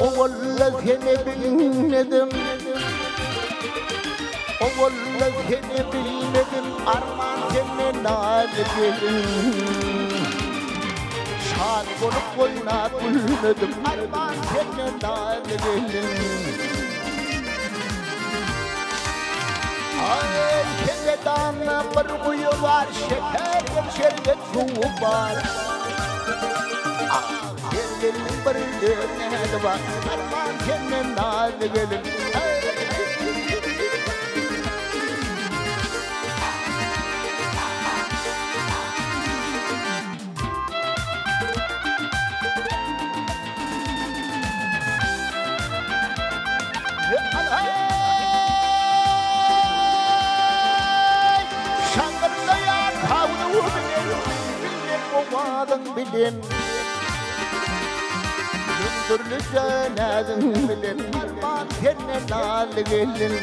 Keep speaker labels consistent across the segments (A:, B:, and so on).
A: Oğullar seni bilmedim, oğullar seni bilmedim, arman seni nazedim. Şad olup oynat gülmedim, arman seni nazedim. Ay kendeden bir kuyu var, şeker şerbet su var. Gelin bir dönede var, arman senin nazlı gelin. Şangırlayan kavunu bilin, ovadan bilin. Türlü cenazın bilin, arman senin nazlı gelin.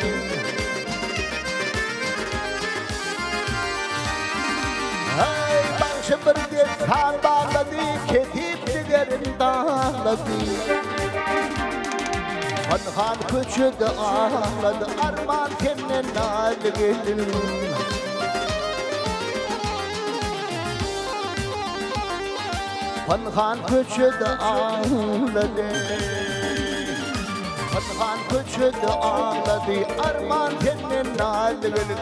A: Hey başı bir desan bağladı, ketip digerin dağladı. Hanhan küçüğü ağladı, arman senin nazlı gelin. Hanhan küçüğü ağladı, hanhan küçüğü ağladı, arman senin nazlı gelin.